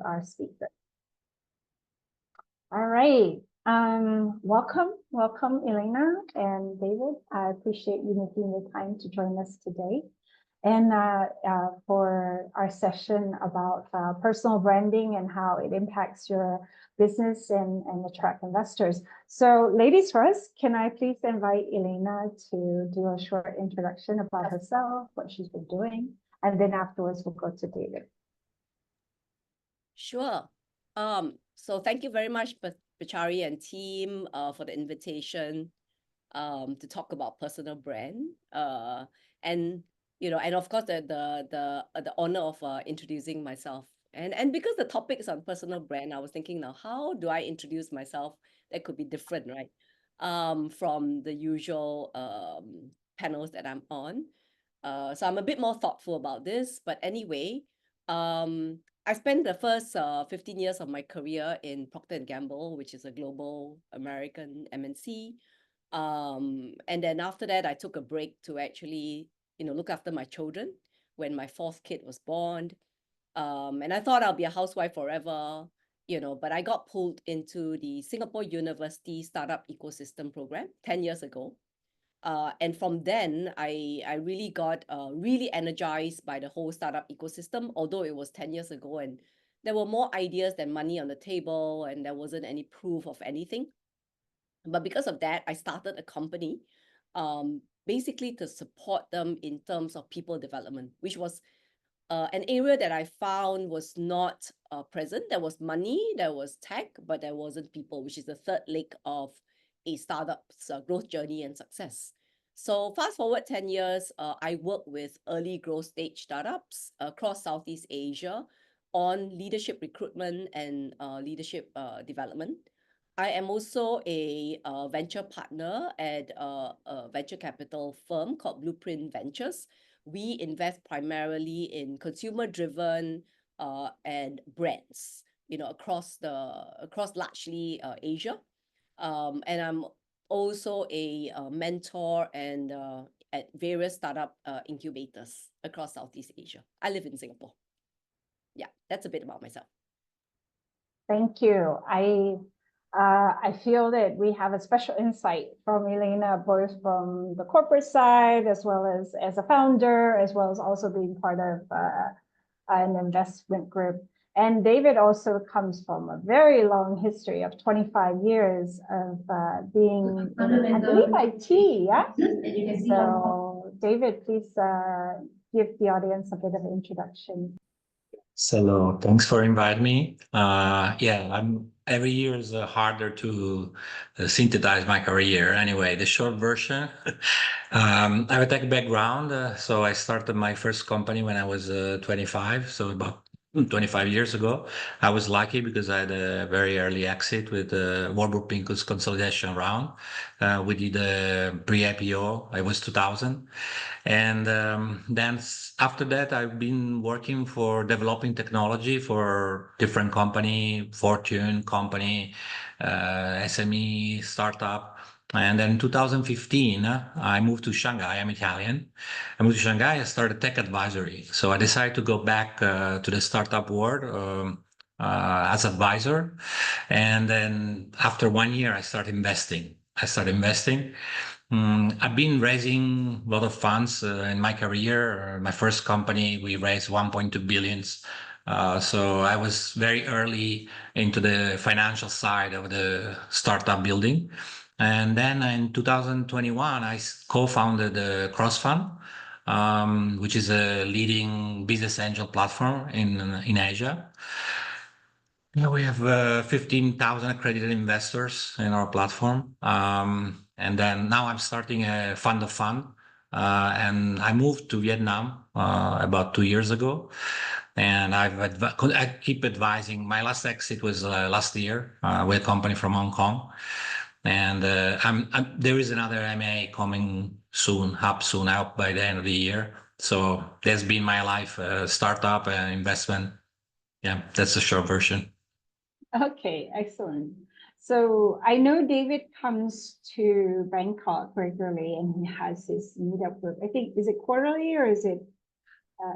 our speaker. All right. Welcome, Elena and David. I appreciate you making the time to join us today. And for our session about personal branding and how it impacts your business and attract investors. So ladies first, can I please invite Elena to do a short introduction about herself, what she's been doing, and then afterwards we'll go to David. Sure. So thank you very much, Pachari and team, for the invitation to talk about personal brand. And of course the honor of introducing myself. And because the topic is on personal brand, I was thinking now, how do I introduce myself that could be different, right? From the usual panels that I'm on. So I'm a bit more thoughtful about this. But anyway, I spent the first 15 years of my career in Procter & Gamble, which is a global American MNC. And then after that, I took a break to actually, look after my children when my fourth kid was born. And I thought I'll be a housewife forever, but I got pulled into the Singapore University Startup Ecosystem Program 10 years ago. And from then, I really got really energized by the whole startup ecosystem, although it was 10 years ago and there were more ideas than money on the table and there wasn't any proof of anything. But because of that, I started a company basically to support them in terms of people development, which was an area that I found was not present. There was money, there was tech, but there wasn't people, which is the third leg of a startup's growth journey and success. So fast forward 10 years, I work with early growth stage startups across Southeast Asia on leadership recruitment and leadership development. I am also a venture partner at a venture capital firm called Blueprint Ventures. We invest primarily in consumer-driven and brands, across largely Asia. And I'm also a mentor and at various startup incubators across Southeast Asia. I live in Singapore. Yeah, that's a bit about myself. Thank you. I feel that we have a special insight from Elena, both from the corporate side, as well as a founder, as well as also being part of an investment group. And David also comes from a very long history of 25 years of being in, I believe, IT, yeah? So David, please give the audience a bit of an introduction. Hello, thanks for inviting me. Every year is harder to synthesize my career. Anyway, the short version, I have a tech background. So I started my first company when I was 25, so about 25 years ago. I was lucky because I had a very early exit with Warburg Pincus consolidation round. We did a pre-IPO, it was 2000. And then after that, I've been working for developing technology for different company, Fortune company, SME, startup. And then in 2015, I moved to Shanghai. I'm Italian. I moved to Shanghai. I started tech advisory. So I decided to go back to the startup world as advisor. And then after 1 year, I started investing. I've been raising a lot of funds in my career. My first company, we raised 1.2 billion. So I was very early into the financial side of the startup building. And then in 2021, I co-founded CrossFund, which is a leading business angel platform in Asia. Yeah, we have 15,000 accredited investors in our platform. And then now I'm starting a fund of fund. And I moved to Vietnam about 2 years ago. And I keep advising. My last exit was last year with a company from Hong Kong. And there is another M&A coming soon, I hope by the end of the year. So that's been my life, startup and investment. Yeah, that's the short version. Okay, excellent. So I know David comes to Bangkok regularly and he has his meetup group. I think, is it quarterly or is it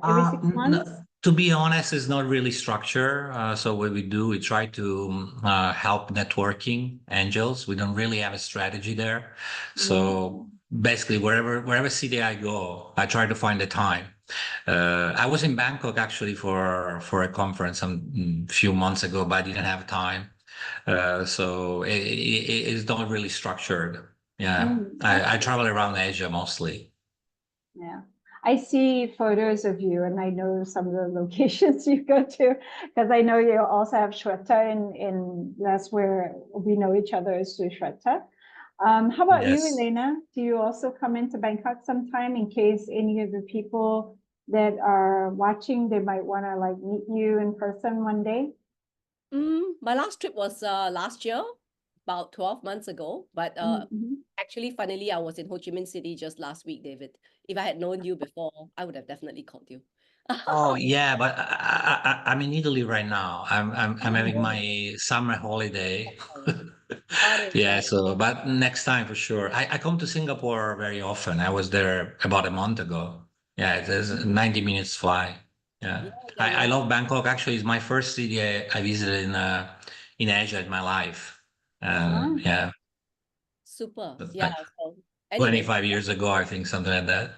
every 6 months? To be honest, it's not really structure. So what we do, we try to help networking angels. We don't really have a strategy there. So basically, wherever city I go, I try to find the time. I was in Bangkok actually for a conference some few months ago, but I didn't have time. So it's not really structured. Yeah, I travel around Asia mostly. Yeah. I see photos of you and I know some of the locations you go to because I know you also have Shweta in that's where we know each other as through Shweta. How about you, Yes. Elena? Do you also come into Bangkok sometime in case any of the people that are watching, they might want to like meet you in person one day? My last trip was last year, about 12 months ago. But Mhm. actually, funnily, I was in Ho Chi Minh City just last week, David. If I had known you before, I would have definitely called you. Oh yeah, but I'm in Italy right now. I'm having Oh, my summer holiday. Got it, Yeah, got it. so but next time for sure. I come to Singapore very often. I was there about a month ago. Yeah, it is a 90 minutes fly. Yeah. Yeah, yeah, I yeah. love Bangkok. Actually, it's my first city I visited in Asia in my life. ah, Yeah, Super. Yeah. like So, anyways, 25 years ago, I think something like that.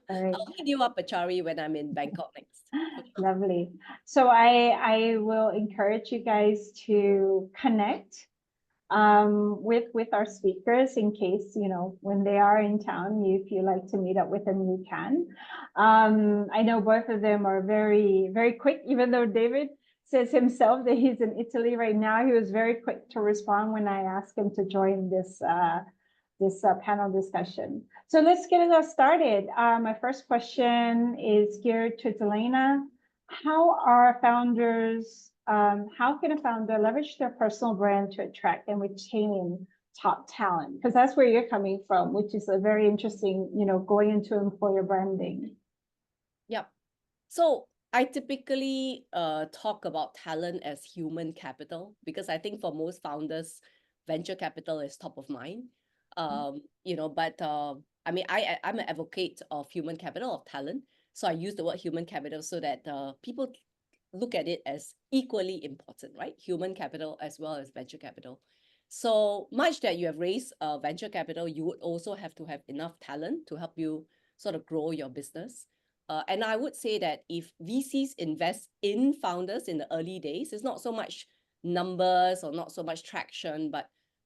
all right. I'll hit you up, Achari, when I'm in Bangkok next. For sure. Lovely. So I will encourage you guys to connect with our speakers in case, you know, when they are in town, if you like to meet up with them, you can. I know both of them are very, very quick, even though David says himself that he's in Italy right now. He was very quick to respond when I asked him to join this panel discussion. So let's get it started. My first question is geared to Elena. How are founders, how can a founder leverage their personal brand to attract and retain top talent? Because that's where you're coming from, which is a very interesting, you know, going into employer branding. Yep. So I typically talk about talent as human capital because I think for most founders, venture capital is top of mind. But I mean, I'm an advocate of human capital, of talent. So I use the word human capital so that people look at it as equally important, right? Human capital as well as venture capital. So much that you have raised venture capital, you would also have to have enough talent to help you sort of grow your business. And I would say that if VCs invest in founders in the early days, it's not so much numbers or not so much traction,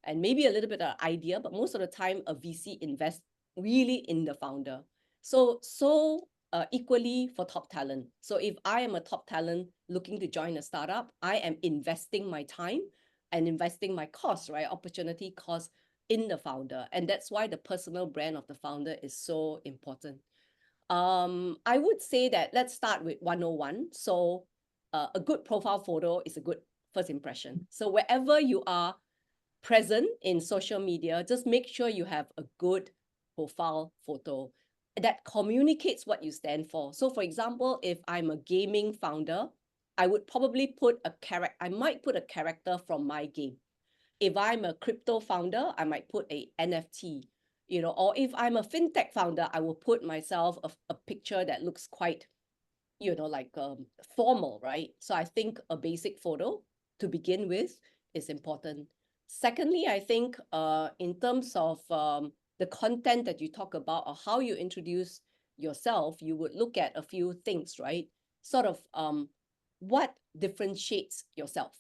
and maybe a little bit of idea, but most of the time a VC invests really in the founder. So equally for top talent. So if I am a top talent looking to join a startup, I am investing my time and investing my cost, right? Opportunity cost in the founder. And that's why the personal brand of the founder is so important. I would say that let's start with 101. So a good profile photo is a good first impression. So wherever you are present in social media, just make sure you have a good profile photo that communicates what you stand for. So for example, if I'm a gaming founder, I would probably put a character, I might put a character from my game. If I'm a crypto founder, I might put a NFT, or if I'm a fintech founder, I will put myself a picture that looks quite, like formal, right? So I think a basic photo to begin with is important. Secondly, I think in terms of the content that you talk about or how you introduce yourself, you would look at a few things, right? Sort of what differentiates yourself,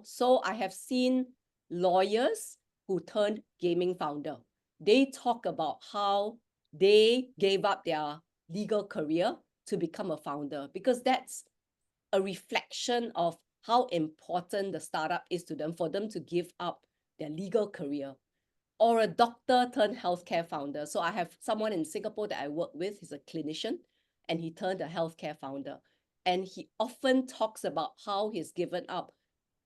So I have seen lawyers who turned gaming founder. They talk about how they gave up their legal career to become a founder because that's a reflection of how important the startup is to them for them to give up their legal career. Or a doctor turned healthcare founder. So I have someone in Singapore that I work with, he's a clinician, and he turned a healthcare founder. And he often talks about how he's given up.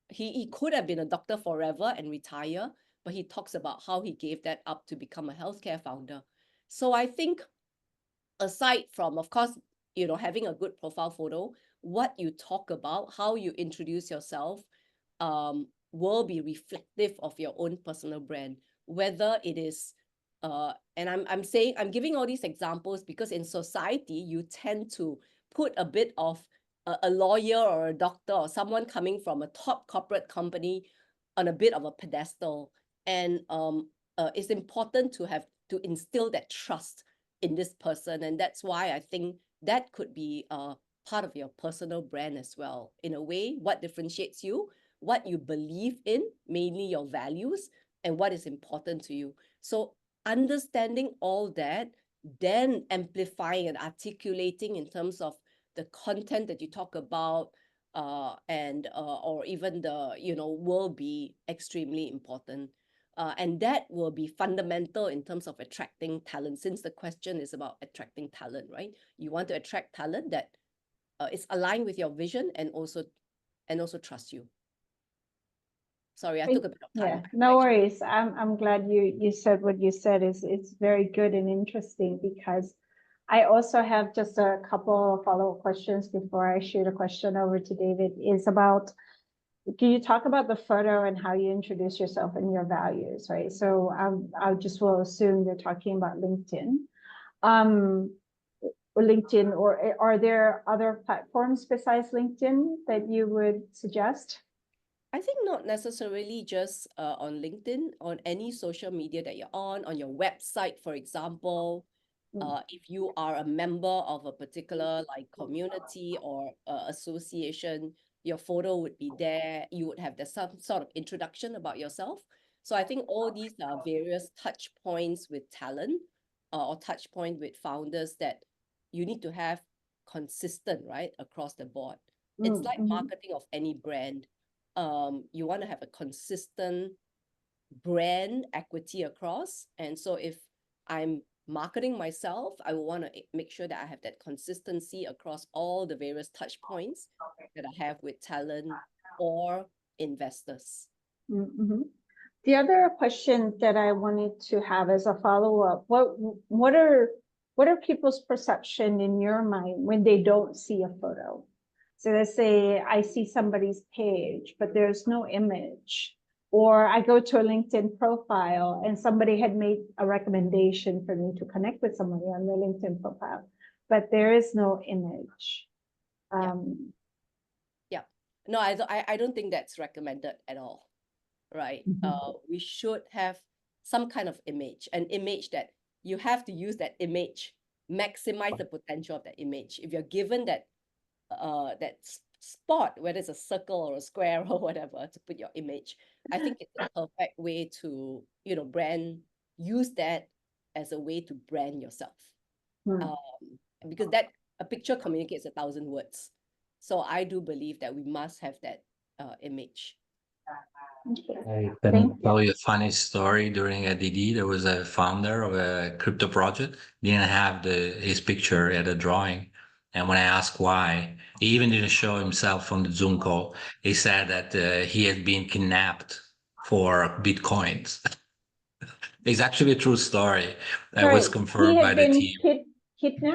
He could have been a doctor forever and retire, but he talks about how he gave that up to become a healthcare founder. So I think aside from, of course, having a good profile photo, what you talk about, how you introduce yourself, will be reflective of your own personal brand. Whether it is, and I'm giving all these examples because in society you tend to put a bit of a lawyer or a doctor or someone coming from a top corporate company on a bit of a pedestal. And it's important to instill that trust in this person. And that's why I think that could be part of your personal brand as well. In a way, what differentiates you, what you believe in, mainly your values, and what is important to you. So understanding all that, then amplifying and articulating in terms of the content that you talk about, and or even the, will be extremely important. And that will be fundamental in terms of attracting talent, since the question is about attracting talent, right? You want to attract talent that is aligned with your vision and also trust you. Sorry, I took a bit of time. Yeah, no worries. I'm glad you said what you said. It's very good and interesting, because I also have just a couple of follow-up questions before I shoot a question over to David. Is about, can you talk about the photo and how you introduce yourself and your values, right? So I just will assume you're talking about LinkedIn. Or LinkedIn, or are there other platforms besides LinkedIn that you would suggest? I think not necessarily just on LinkedIn, on any social media that you're on your website, for example. If you are a member of a particular community or association, your photo would be there. You would have some sort of introduction about yourself. So I think all these are various touch points with talent, or touch point with founders that you need to have consistent, right, across the board. It's like marketing of any brand. You want to have a consistent brand equity across. And so if I'm marketing myself, I will want to make sure that I have that consistency across all the various touch points that I have with talent or investors. The other question that I wanted to have as a follow-up, what are people's perception in your mind when they don't see a photo? So let's say I see somebody's page, but there's no image, or I go to a LinkedIn profile and somebody had made a recommendation for me to connect with somebody on their LinkedIn profile, but there is no image. Yeah. No, I don't think that's recommended at all, right? We should have some kind of image, an image that you have to use that image, maximize the potential of that image. If you're given that spot, whether it's a circle or a square or whatever, to put your image, I think it's a perfect way to, use that as a way to brand yourself. Because a picture communicates 1,000 words. So I do believe that we must have that image. I can tell you a funny story. During ADD, there was a founder of a crypto project, didn't have his picture at a drawing. And when I asked why, he even didn't show himself on the Zoom call. He said that he had been kidnapped for Bitcoins. It's actually a true story that was confirmed by the team.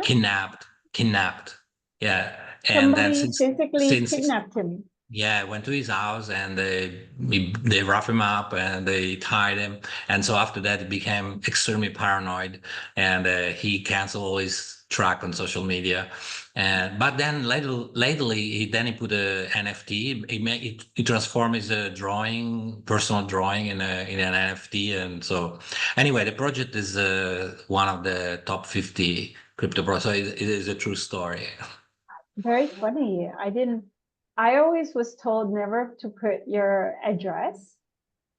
Kidnapped. Yeah. And then somebody physically kidnapped him. Yeah, I went to his house and they roughed him up and they tied him. And so after that, he became extremely paranoid, and he canceled all his track on social media. But then lately, he put a NFT. He transformed his personal drawing in an NFT. And so anyway, the project is one of the top 50 crypto projects. So it is a true story. Very funny. I always was told never to put your address.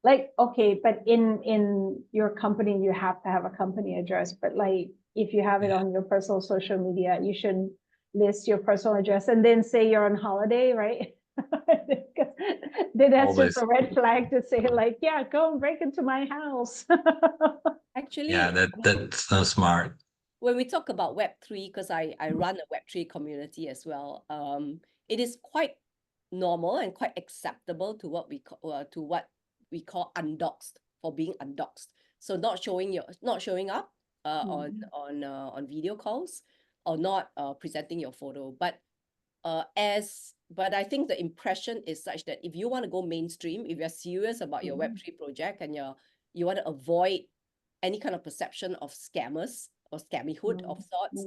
Like, okay, but in your company, you have to have a company address. But like, if you have it on your personal social media, you shouldn't list your personal address and then say you're on holiday, right? Then that's just a red flag to say like, yeah, go and break into my house. Actually, yeah, that's not smart. When we talk about Web3, because I run a Web3 community as well, it is quite normal and quite acceptable to what we call undoxed, for being undoxed. So not showing up on video calls, or not presenting your photo. But I think the impression is such that if you want to go mainstream, if you're serious about your Web3 project and you want to avoid any kind of perception of scammers or scammyhood of sorts,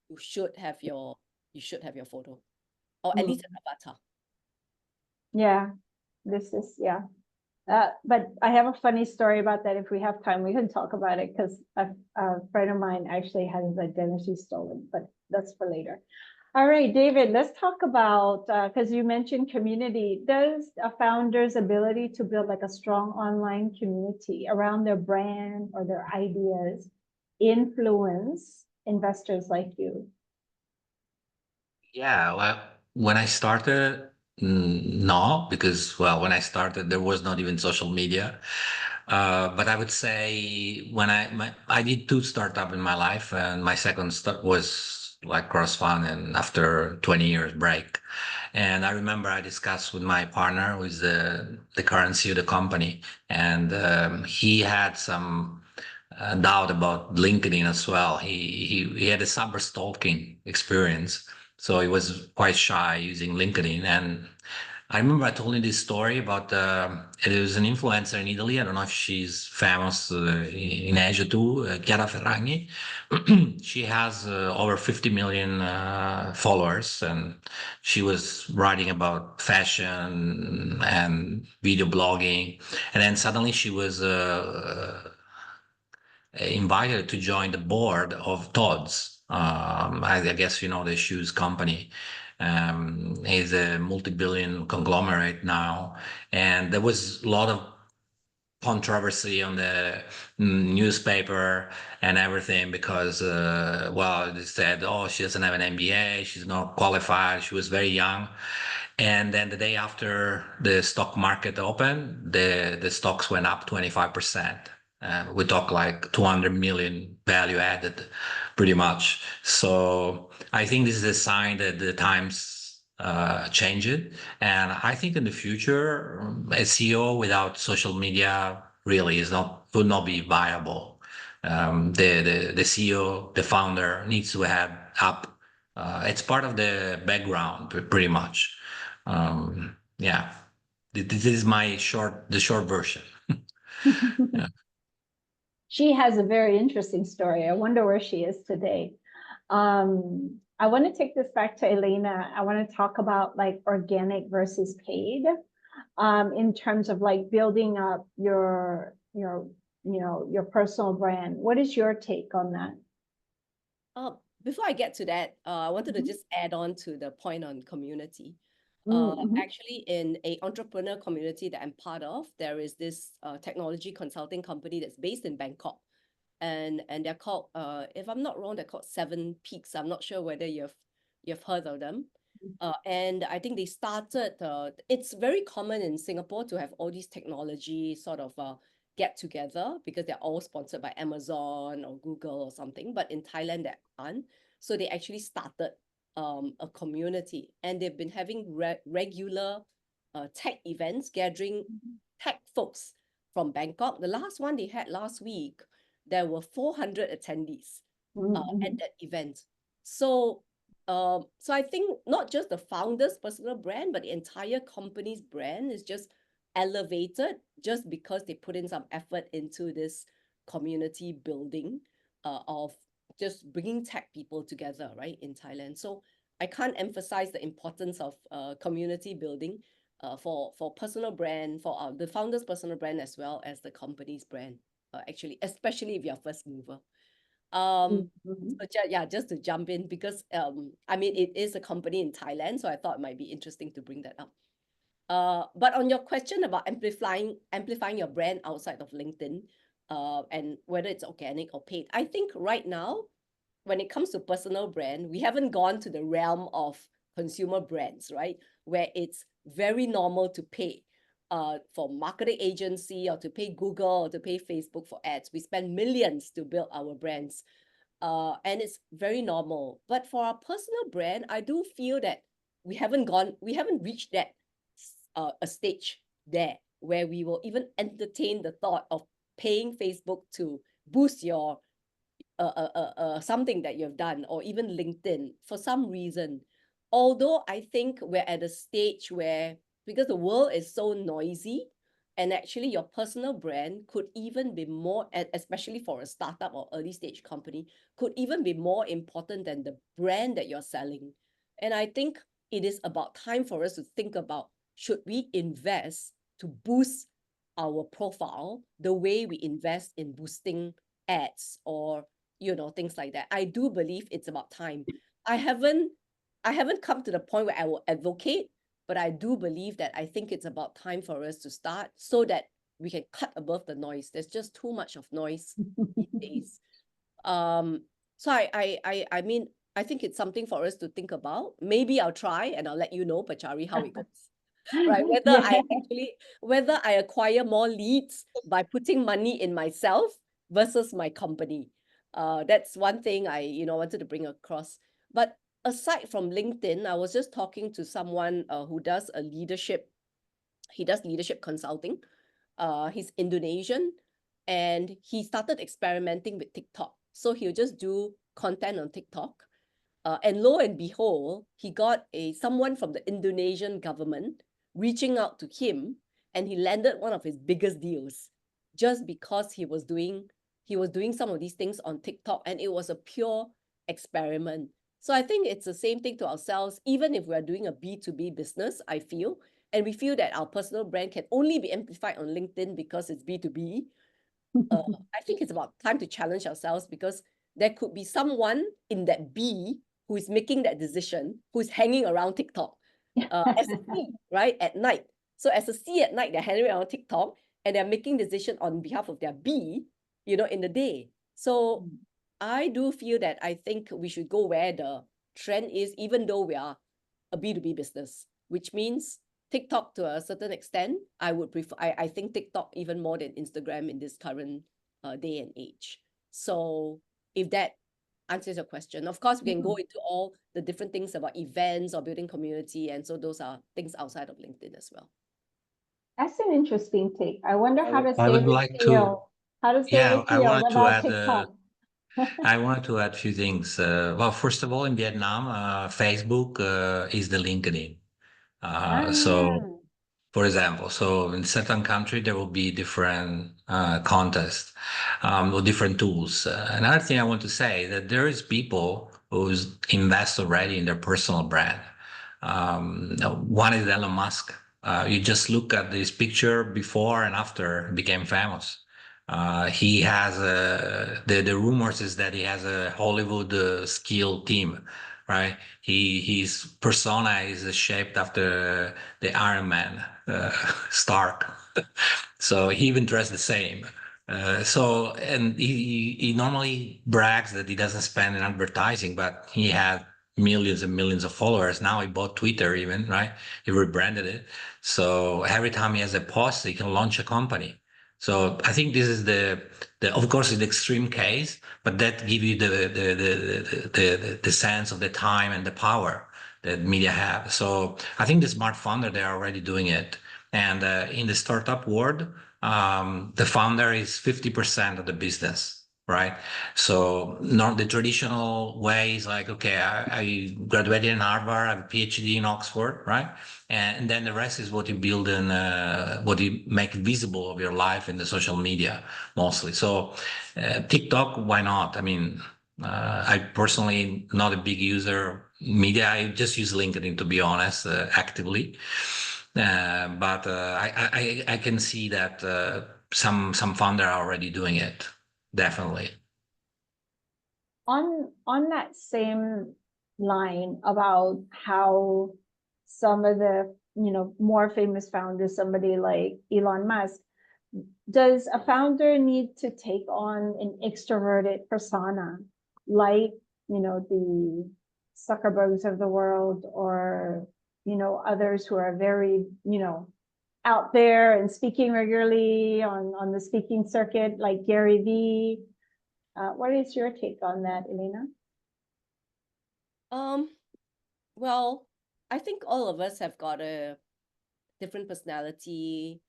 you should have your you should have your photo, or at least an avatar. Yeah, this is, yeah. But I have a funny story about that. If we have time, we can talk about it because a friend of mine actually had his identity stolen, but that's for later. All right, David, let's talk about, because you mentioned community. Does a founder's ability to build like a strong online community around their brand or their ideas influence investors like you? Yeah, well, when I started, no, because well, when I started, there was not even social media. But I would say when I did two startup in my life, and my second start was like CrossFund, and after 20 years break, and I remember I discussed with my partner, who is the current CEO of the company, and he had some doubt about LinkedIn as well. He had a cyber stalking experience, so he was quite shy using LinkedIn. And I remember I told him this story about it was an influencer in Italy. I don't know if she's famous in Asia too, Chiara Ferragni. She has over 50 million followers, and she was writing about fashion and video blogging. And then suddenly she was invited to join the board of Tod's. I guess you know the shoes company. He's a multi-billion conglomerate now, and there was a lot of controversy on the newspaper and everything because, well, they said, oh, she doesn't have an MBA, she's not qualified, she was very young. And then the day after the stock market opened, the stocks went up 25%. We talk like 200 million value added, pretty much. So I think this is a sign that the times change it. And I think in the future, SEO without social media really would not be viable. The CEO, the founder needs to have up. It's part of the background, pretty much. Yeah, this is the short version. Yeah. She has a very interesting story. I wonder where she is today. I want to take this back to Elena. I want to talk about like organic versus paid, in terms of like building up your personal brand. What is your take on that? Before I get to that, I wanted to Mhm. just add on to the point on community. Mhm. Actually, in a entrepreneur community that I'm part of, there is this technology consulting company that's based in Bangkok, and they're called, if I'm not wrong, they're called Seven Peaks. I'm not sure whether you've heard of them. And I think they started. It's very common in Singapore to have all these technology sort of get together because they're all sponsored by Amazon or Google or something. But in Thailand, they aren't. So they actually started a community, and they've been having regular tech events, gathering tech folks from Bangkok. The last one they had last week, there were 400 attendees at that event. So so I think not just the founder's personal brand, but the entire company's brand is just elevated just because they put in some effort into this community building of just bringing tech people together, right, in Thailand. So I can't emphasize the importance of community building for personal brand, for the founder's personal brand as well as the company's brand, actually, especially if you're first mover. So yeah, just to jump in because I mean it is a company in Thailand, so I thought it might be interesting to bring that up. But on your question about amplifying your brand outside of LinkedIn, and whether it's organic or paid, I think right now, when it comes to personal brand, we haven't gone to the realm of consumer brands, right? Where it's very normal to pay for marketing agency or to pay Google or to pay Facebook for ads. We spend millions to build our brands. And it's very normal. But for our personal brand, I do feel that we haven't reached that a stage there where we will even entertain the thought of paying Facebook to boost your something that you've done, or even LinkedIn for some reason. Although I think we're at a stage where, because the world is so noisy, and actually your personal brand could even be more, especially for a startup or early stage company, could even be more important than the brand that you're selling. And I think it is about time for us to think about, should we invest to boost our profile the way we invest in boosting ads or, things like that. I do believe it's about time. I haven't come to the point where I will advocate, but I do believe that I think it's about time for us to start so that we can cut above the noise. There's just too much of noise these days. So I mean, I think it's something for us to think about. Maybe I'll try and I'll let you know, Pachari, how it goes. Right? Whether I acquire more leads by putting money in myself versus my company. That's one thing I wanted to bring across. But aside from LinkedIn, I was just talking to someone who does leadership consulting. He's Indonesian, and he started experimenting with TikTok. So he'll just do content on TikTok. And lo and behold, he got someone from the Indonesian government reaching out to him, and he landed one of his biggest deals just because he was doing some of these things on TikTok, and it was a pure experiment. So I think it's the same thing to ourselves, even if we're doing a B2B business, I feel, and we feel that our personal brand can only be amplified on LinkedIn because it's B2B. I think it's about time to challenge ourselves, because there could be someone in that B who is making that decision, who's hanging around TikTok as a C, right, at night. So as a C at night, they're hanging around TikTok and they're making decision on behalf of their B, in the day. So I do feel that I think we should go where the trend is, even though we are a B2B business, which means TikTok to a certain extent. I would prefer, I think TikTok even more than Instagram in this current day and age. So if that answers your question, of course, we can go into all the different things about events or building community. And so those are things outside of LinkedIn as well. That's an interesting take. I wonder how does I would David like to- feel? How does David I feel wanted to without add, TikTok? I wanted to add a few things. Well, first of all, in Vietnam, Facebook is the LinkedIn. So, for example, so in certain country there will be different contests or different tools. Another thing I want to say that there is people who invest already in their personal brand. One is Elon Musk. You just look at this picture before and after became famous. He has the rumors is that he has a Hollywood skill team, right? His persona is shaped after the Iron Man, Stark. So he even dressed the same. And he normally brags that he doesn't spend in advertising, but he had millions and millions of followers. Now he bought Twitter even, right? He rebranded it. So every time he has a post, he can launch a company. So I think this is the of course the extreme case, but that gives you the sense of the time and the power that media have. So I think the smart founder, they're already doing it. And in the startup world, the founder is 50% of the business, right? So not the traditional ways like, okay, I graduated in Harvard, I have a PhD in Oxford, right? And then the rest is what you build and what you make visible of your life in the social media mostly. So TikTok, why not? I mean, I personally not a big user media. I just use LinkedIn, to be honest, actively. But I can see that some founder are already doing it, definitely. On that same line about how some of the more famous founders, somebody like Elon Musk, does a founder need to take on an extroverted persona like the Zuckerbergs of the world, or others who are very out there and speaking regularly on the speaking circuit, like Gary Vee? What is your take on that, Elena? Well, I think all of us have got a different personality,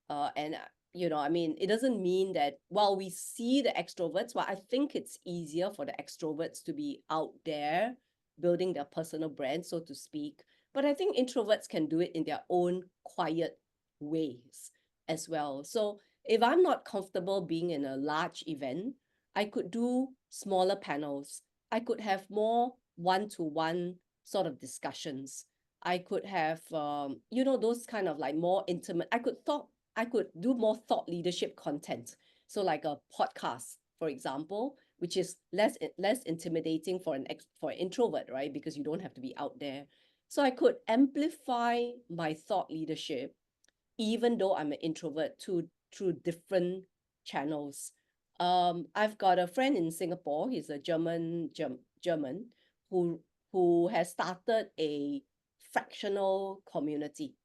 and I mean, it doesn't mean that while we see the extroverts, well, I think it's easier for the extroverts to be out there building their personal brand, so to speak. But I think introverts can do it in their own quiet ways as well. So if I'm not comfortable being in a large event, I could do smaller panels. I could have more one-to-one sort of discussions. I could have, you know, those kind of like more intimate, I could do more thought leadership content. So like a podcast, for example, which is less intimidating for an introvert, right? Because you don't have to be out there. So I could amplify my thought leadership, even though I'm an introvert, through different channels. I've got a friend in Singapore. He's a German who has started a fractional community.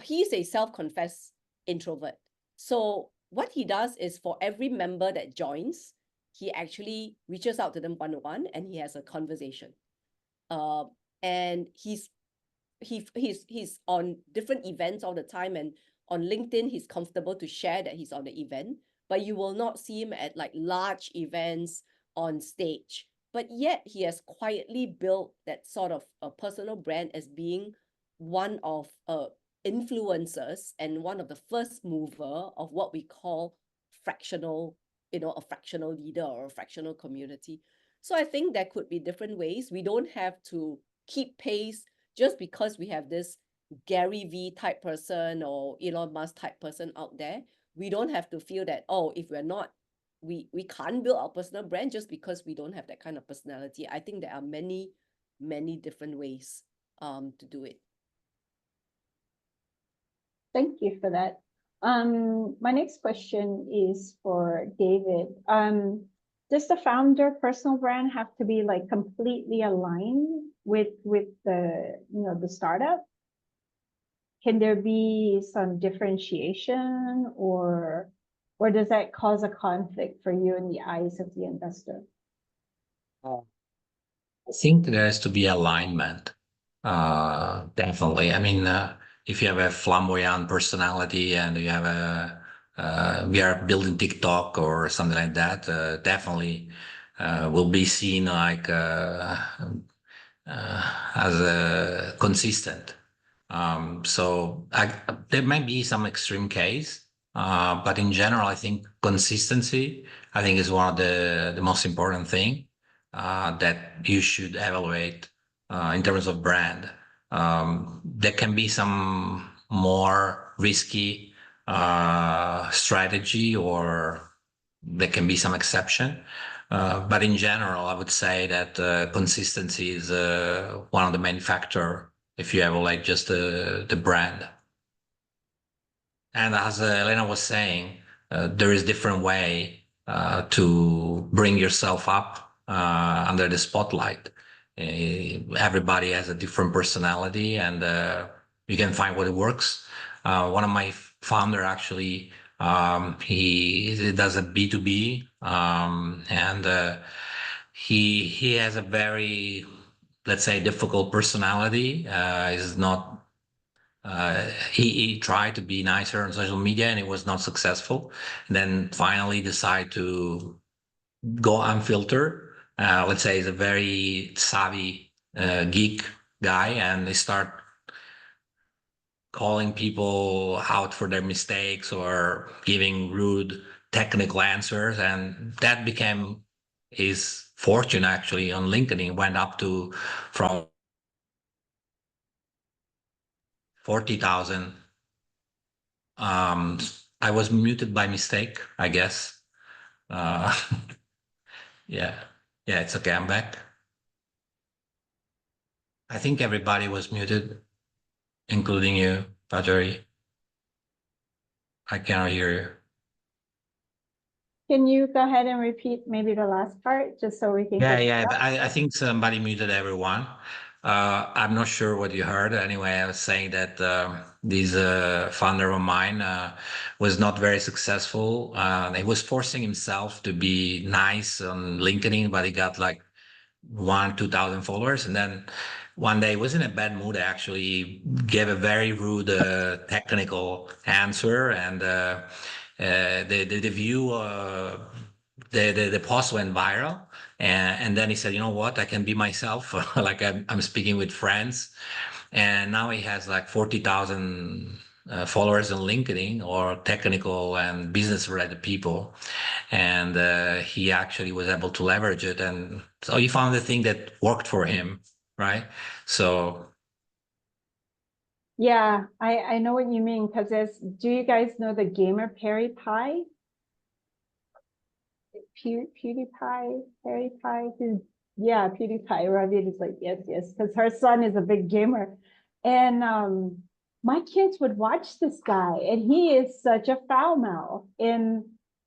He's a self-confessed introvert. So what he does is, for every member that joins, he actually reaches out to them one-on-one and he has a conversation. And he's on different events all the time, and on LinkedIn, he's comfortable to share that he's on the event, but you will not see him at like large events on stage. But yet he has quietly built that sort of a personal brand as being one of influencers and one of the first mover of what we call fractional, you know, a fractional leader or a fractional community. So I think there could be different ways. We don't have to keep pace just because we have this Gary V type person or Elon Musk type person out there. We don't have to feel that, oh, if we're not, we can't build our personal brand just because we don't have that kind of personality. I think there are many different ways to do it. Thank you for that. My next question is for David. Does the founder personal brand have to be like completely aligned with the, you know, the startup? Can there be some differentiation, or does that cause a conflict for you in the eyes of the investor? I think there has to be alignment. Definitely. I mean, if you have a flamboyant personality and you have we are building TikTok or something like that, definitely will be seen like as consistent. So there might be some extreme case, but in general, I think consistency, I think, is one of the most important thing that you should evaluate in terms of brand. There can be some more risky strategy, or there can be some exception. But in general, I would say that consistency is one of the main factor if you have like just the brand. And as Elena was saying, there is different way to bring yourself up under the spotlight. Everybody has a different personality, and you can find what works. One of my founder actually, he does a B2B, and he has a very, let's say, difficult personality. Is not. He tried to be nicer on social media and it was not successful. And then finally decided to go unfiltered. Let's say he's a very savvy geek guy, and they start calling people out for their mistakes or giving rude technical answers, and that became his fortune. Actually, on LinkedIn, went up to from 40,000. I was muted by mistake, I guess. Yeah, it's okay. I'm back. I think everybody was muted, including you, Pajoy. I cannot hear you. Can you go ahead and repeat maybe the last part, just so we can? Yeah. But I think somebody muted everyone. I'm not sure what you heard. Anyway, I was saying that this founder of mine was not very successful. He was forcing himself to be nice on LinkedIn, but he got like 2,000 followers. And then one day he was in a bad mood. Actually gave a very rude technical answer, and the view, the post went viral. And then he said, you know what, I can be myself. Like I'm speaking with friends. And now he has like 40,000 followers on LinkedIn, or technical and business related people. And he actually was able to leverage it. And so he found the thing that worked for him, right? So Yeah, I know what you mean, because do you guys know the gamer PewDiePie? PewDiePie, yeah, PewDiePie. Ravi is like, yes, yes, because her son is a big gamer. And my kids would watch this guy, and he is such a foul mouth. And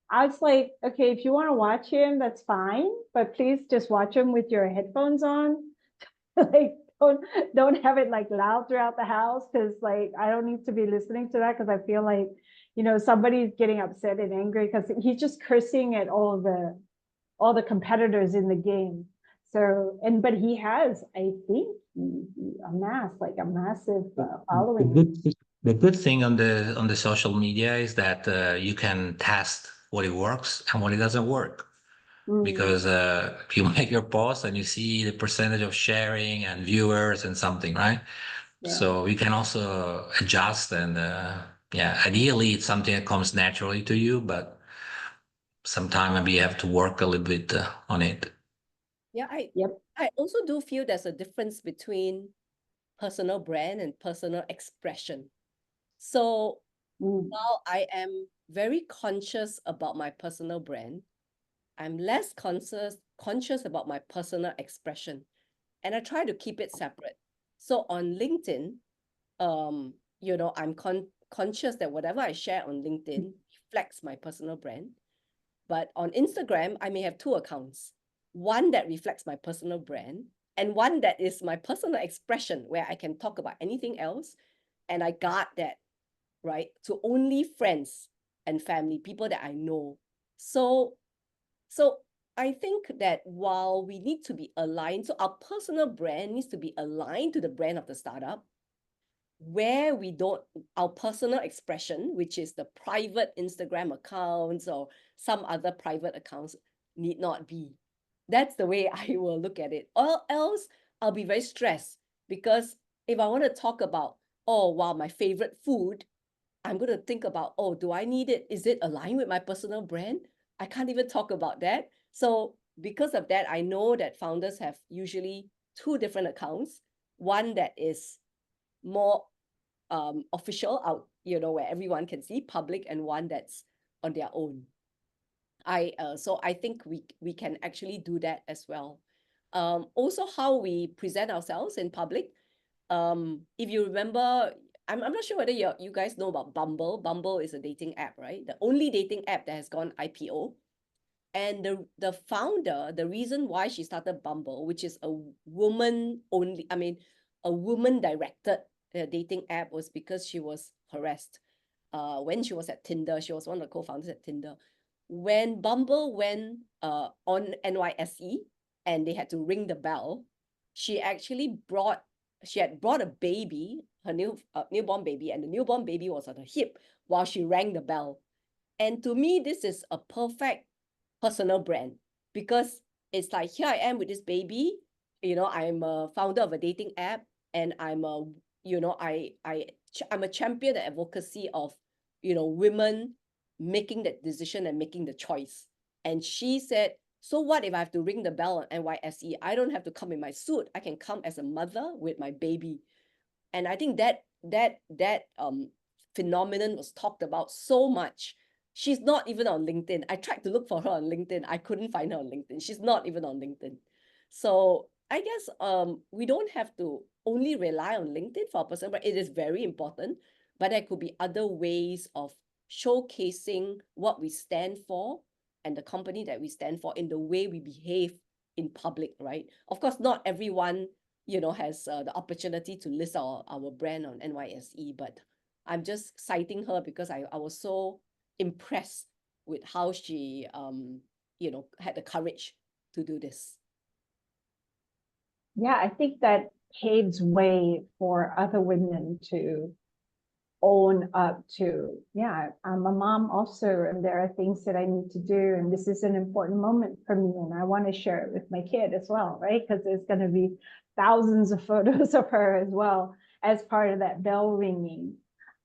I was like, okay, if you want to watch him, that's fine, but please just watch him with your headphones on. Like, don't have it like loud throughout the house, because like I don't need to be listening to that, because I feel like, somebody's getting upset and angry because he's just cursing at all the competitors in the game. So, but he has, I think, amassed like a massive the following. good thing on the social media is that you can test what it works and what it doesn't work. Because you make your post and you see the percentage of sharing and viewers and something, right? Yeah. So you can also adjust and yeah, ideally it's something that comes naturally to you, but sometimes maybe you have to work a little bit on it. Yeah, Yep. I also do feel there's a difference between personal brand and personal expression. So while I am very conscious about my personal brand, I'm less conscious about my personal expression, and I try to keep it separate. So on LinkedIn, I'm conscious that whatever I share on LinkedIn reflects my personal brand. But on Instagram, I may have two accounts, one that reflects my personal brand and one that is my personal expression, where I can talk about anything else. And I guard that, right, to only friends and family, people that I know. So I think that while we need to be aligned, so our personal brand needs to be aligned to the brand of the startup, where our personal expression, which is the private Instagram accounts or some other private accounts, need not be. That's the way I will look at it. Or else I'll be very stressed, because if I want to talk about, oh, wow, my favorite food, I'm going to think about, oh, do I need it? Is it aligned with my personal brand? I can't even talk about that. So because of that, I know that founders have usually two different accounts, one that is more official out, where everyone can see, public, and one that's on their own. So I think we can actually do that as well. Also, how we present ourselves in public. If you remember, I'm not sure whether you guys know about Bumble. Bumble is a dating app, right? The only dating app that has gone IPO. And the founder, the reason why she started Bumble, which is a woman only, a woman directed dating app, was because she was harassed when she was at Tinder. She was one of the co-founders at Tinder. When Bumble went on NYSE and they had to ring the bell, she had brought a baby, her newborn baby, and the newborn baby was on her hip while she rang the bell. And to me, this is a perfect personal brand, because it's like, here I am with this baby, I'm a founder of a dating app, and I'm a I'm a champion of advocacy of women making that decision and making the choice. And she said, so what if I have to ring the bell on NYSE? I don't have to come in my suit. I can come as a mother with my baby. And I think that phenomenon was talked about so much. She's not even on LinkedIn. I tried to look for her on LinkedIn. I couldn't find her on LinkedIn. She's not even on LinkedIn. So I guess we don't have to only rely on LinkedIn for a person, but it is very important. But there could be other ways of showcasing what we stand for and the company that we stand for in the way we behave in public, right? Of course, not everyone has the opportunity to list our brand on NYSE, but I'm just citing her because I was so impressed with how she had the courage to do this. Yeah, I think that paves way for other women to own up to, yeah, I'm a mom also, and there are things that I need to do, and this is an important moment for me, and I want to share it with my kid as well, right? Because there's going to be thousands of photos of her as well as part of that bell ringing.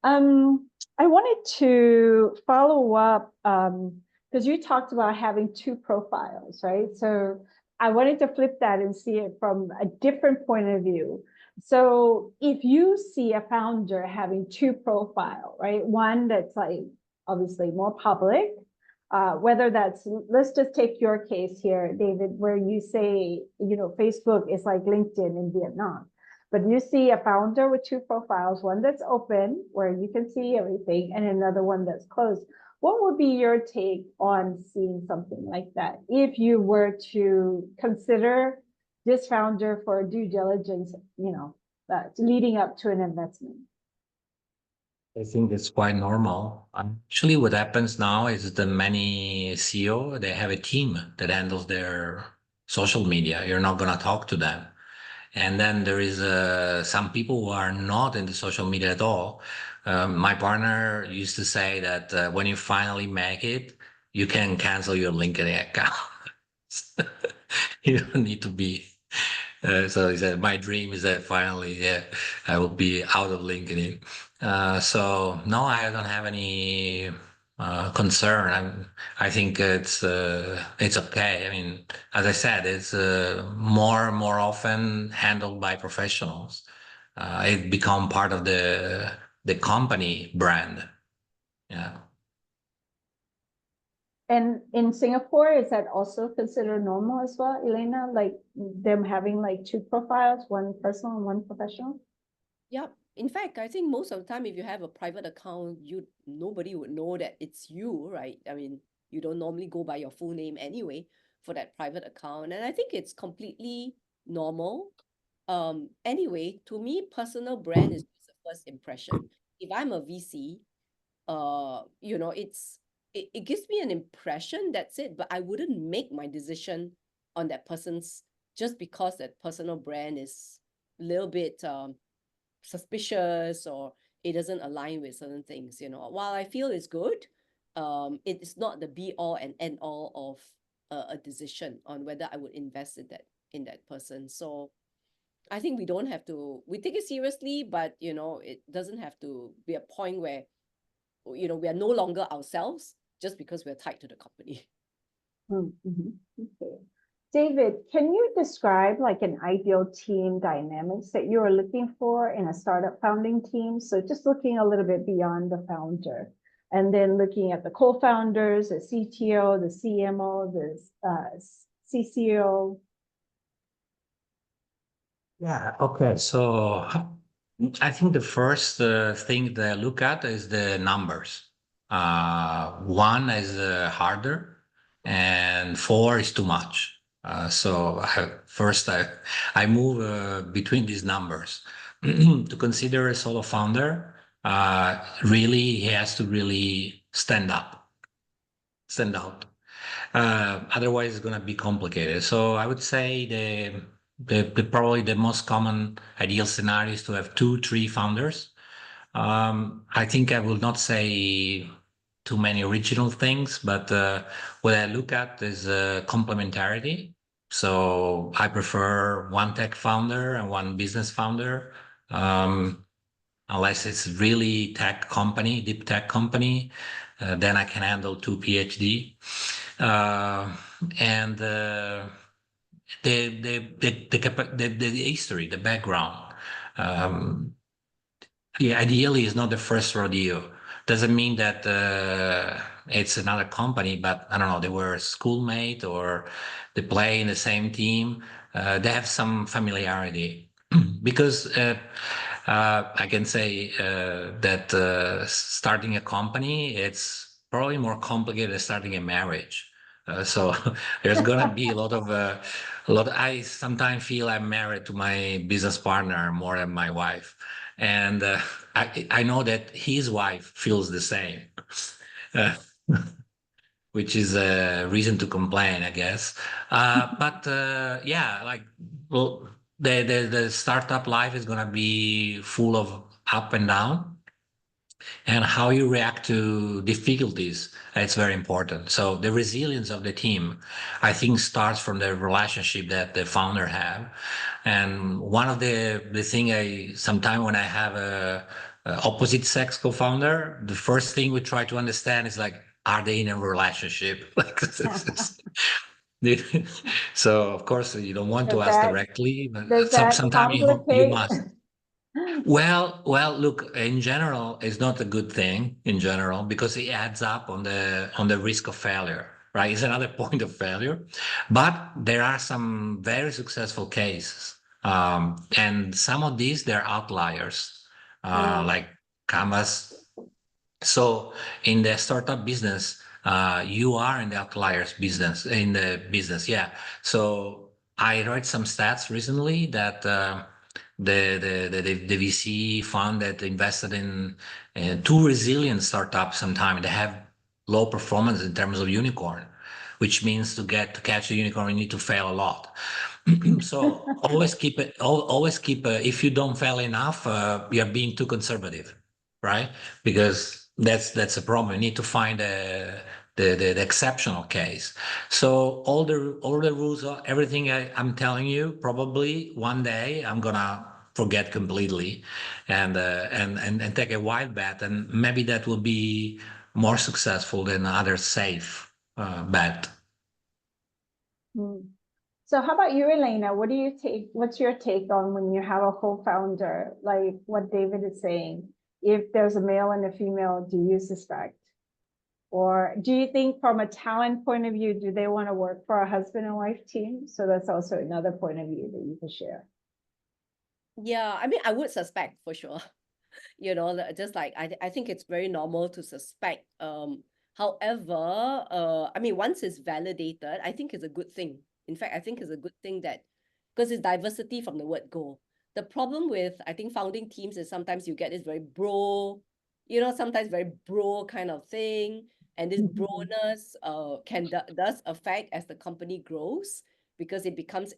I wanted to follow up because you talked about having two profiles, right? So I wanted to flip that and see it from a different point of view. So if you see a founder having two profile, right? One that's like obviously more public, whether that's, let's just take your case here, David, where you say, you know, Facebook is like LinkedIn in Vietnam. But you see a founder with two profiles, one that's open where you can see everything, and another one that's closed. What would be your take on seeing something like that if you were to consider this founder for due diligence, you know, leading up to an investment? I think it's quite normal. Actually, what happens now is the many CEO, they have a team that handles their social media. You're not going to talk to them. And then there is some people who are not in the social media at all. My partner used to say that when you finally make it, you can cancel your LinkedIn account. You don't need to be. So he said, my dream is that finally, yeah, I will be out of LinkedIn. So no, I don't have any concern. I think it's okay. I mean, as I said, it's more and more often handled by professionals. It become part of the company brand. Yeah. And in Singapore, is that also considered normal as well, Elena? Like them having like two profiles, one personal and one professional? Yep. In fact, I think most of the time, if you have a private account, nobody would know that it's you, right? I mean, you don't normally go by your full name anyway for that private account. And I think it's completely normal. Anyway, to me, personal brand is just a first impression. If I'm a VC, you know, it gives me an impression, that's it, but I wouldn't make my decision on that person's just because that personal brand is a little bit suspicious or it doesn't align with certain things, you know. While I feel it's good, it is not the be all and end all of a decision on whether I would invest in that person. So I think we take it seriously, but you know, it doesn't have to be a point where, you know, we are no longer ourselves just because we're tied to the company. Mm-hmm. Okay. David, can you describe like an ideal team dynamics that you are looking for in a startup founding team? So just looking a little bit beyond the founder and then looking at the co-founders, the CTO, the CMO, the CCO. Yeah. Okay. So I think the first thing that I look at is the numbers. One is harder, and four is too much. So first, I move between these numbers to consider a solo founder. Really, he has to really stand out. Otherwise, it's going to be complicated. So I would say the probably the most common ideal scenario is to have 2, 3 founders. I think I will not say too many original things, but what I look at is complementarity. So I prefer one tech founder and one business founder, unless it's really tech company, deep tech company, then I can handle 2 PhD. And the history, the background. Yeah, ideally, it's not the first rodeo. Doesn't mean that it's another company, but I don't know, they were a schoolmate or they play in the same team. They have some familiarity because I can say that starting a company, it's probably more complicated than starting a marriage. So there's gonna be a lot of. I sometimes feel I'm married to my business partner more than my wife, and I know that his wife feels the same, uh, which is a reason to complain, I guess. But yeah, like well, the startup life is gonna be full of up and down, and how you react to difficulties, it's very important. So the resilience of the team, I think, starts from the relationship that the founder have. And one of the thing I sometimes when I have a opposite sex co-founder, the first thing we try to understand is like, are they in a relationship? Like So of course you don't want to Does ask that, directly, but does that sometimes you complicate? must. Well, look, in general, it's not a good thing in general because it adds up on the risk of failure, right? It's another point of failure. But there are some very successful cases. And some of these, they're outliers, Yeah. like Canvas. So in the startup business, you are in the outliers business, in the business, yeah. So I read some stats recently that the VC fund that invested in two resilient startups sometime they have low performance in terms of unicorn, which means to catch a unicorn, you need to fail a lot. So always keep it, always keep, if you don't fail enough, you're being too conservative, right? Because that's a problem. You need to find the exceptional case. So all the rules, everything I'm telling you, probably one day I'm gonna forget completely, and take a wild bet, and maybe that will be more successful than other safe bet. Hmm. So how about you, Elena? What do you take? What's your take on when you have a co-founder, like what David is saying? If there's a male and a female, do you suspect? Or do you think from a talent point of view, do they want to work for a husband and wife team? So that's also another point of view that you can share. Yeah, I mean, I would suspect for sure. Just like I think it's very normal to suspect. However, I mean, once it's validated, I think it's a good thing. In fact, I think it's a good thing that because it's diversity from the word go. The problem with I think founding teams is sometimes you get this very sometimes very bro kind of thing, and this broness does affect as the company grows because it becomes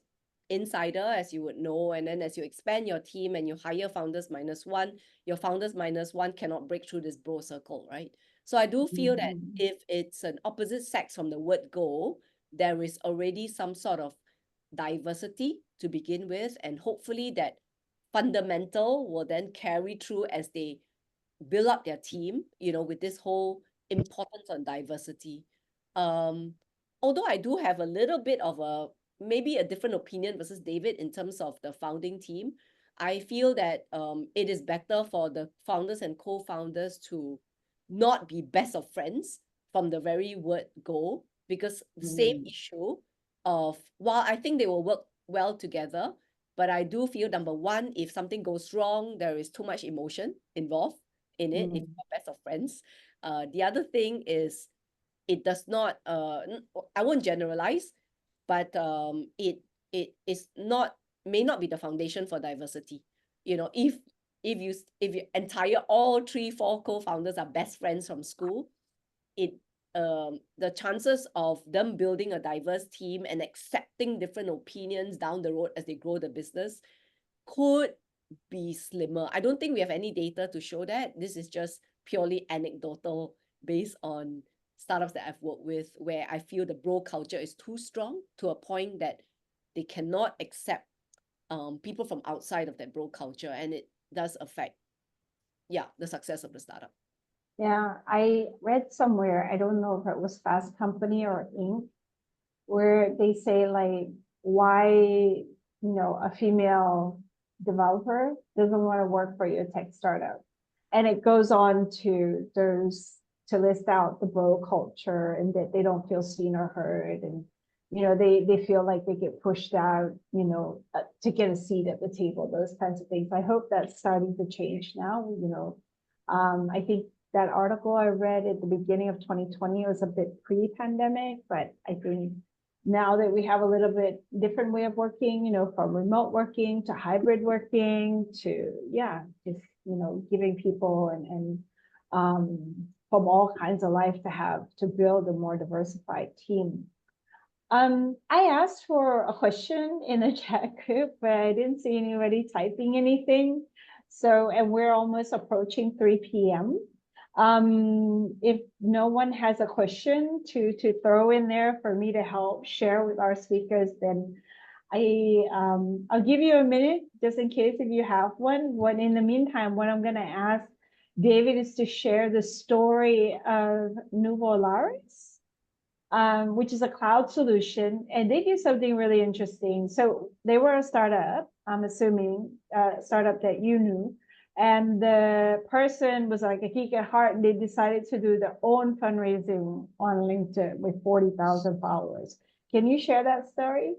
insider, as you would know, and then as you expand your team and you hire founders -1, your founders -1 cannot break through this bro circle, right? So I do feel that if it's an opposite sex from the word go, there is already some sort of diversity to begin with, and hopefully that fundamental will then carry through as they build up their team, with this whole importance on diversity. Although I do have a little bit of maybe a different opinion versus David in terms of the founding team. I feel that it is better for the founders and co-founders to not be best of friends from the very word go, because the same issue of, while I think they will work well together, but I do feel, number one, if something goes wrong, there is too much emotion involved in it if you're best of friends. The other thing is it does not I won't generalize, but it is not, may not be the foundation for diversity. If you entire all 3-4 co-founders are best friends from school, it the chances of them building a diverse team and accepting different opinions down the road as they grow the business could be slimmer. I don't think we have any data to show that. This is just purely anecdotal based on startups that I've worked with, where I feel the bro culture is too strong to a point that they cannot accept people from outside of that bro culture, and it does affect, the success of the startup. Yeah, I read somewhere, I don't know if it was Fast Company or Inc., where they say like why, a female developer doesn't want to work for your tech startup. And it goes on to list out the bro culture and that they don't feel seen or heard. And, they feel like they get pushed out, to get a seat at the table, those kinds of things. I hope that's starting to change now, I think that article I read at the beginning of 2020 was a bit pre-pandemic, but I think now that we have a little bit different way of working, from remote working to hybrid working to, just, giving people and from all kinds of life to build a more diversified team. I asked for a question in the chat group, but I didn't see anybody typing anything. So, and we're almost approaching 3 p.m. If no one has a question to throw in there for me to help share with our speakers, then I'll give you a minute just in case if you have one. In the meantime, what I'm going to ask David is to share the story of Nuvolarics. which is a cloud solution, and they do something really interesting. So they were a startup, I'm assuming, startup that you knew. And the person was like a geek at heart, and they decided to do their own fundraising on LinkedIn with 40,000 followers. Can you share that story?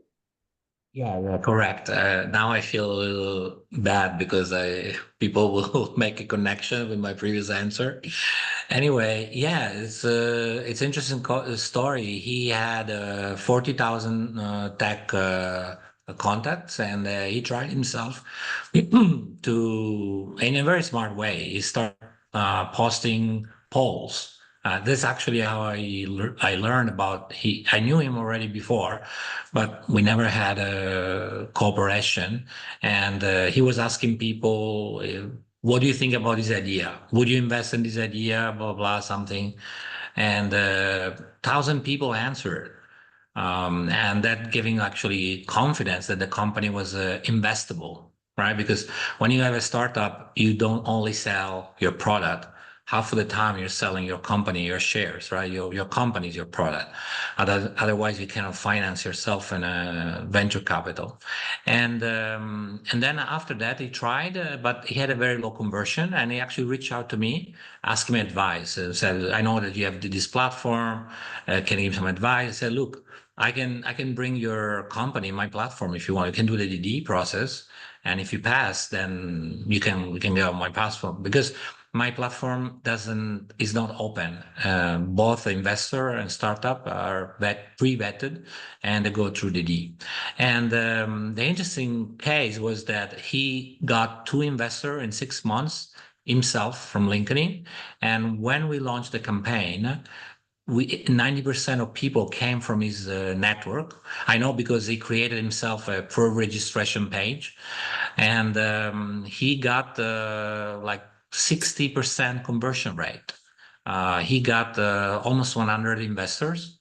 Yeah, correct. Now I feel a little bad because people will make a connection with my previous answer. Anyway, yeah, it's interesting story. He had 40,000 tech contacts, and he tried himself to in a very smart way. He started posting polls. This is actually how I learned about he. I knew him already before, but we never had a cooperation. And he was asking people, what do you think about this idea? Would you invest in this idea? Blah, blah, something. And 1,000 people answered. And that giving actually confidence that the company was investable, right? Because when you have a startup, you don't only sell your product. Half of the time you're selling your company, your shares, right? Your company is your product. Otherwise, you cannot finance yourself in a venture capital. And then after that, he tried, but he had a very low conversion, and he actually reached out to me, asking me advice. Said, "I know that you have this platform. Can you give some advice?" I said, "Look, I can bring your company, my platform, if you want. You can do the DD process, and if you pass, then we can get on my platform, because my platform is not open. Both investor and startup are pre-vetted, and they go through DD. And the interesting case was that he got 2 investors in 6 months himself from LinkedIn, and when we launched the campaign, 90% of people came from his network. I know because he created himself a pro registration page, and he got like 60% conversion rate. He got almost 100 investors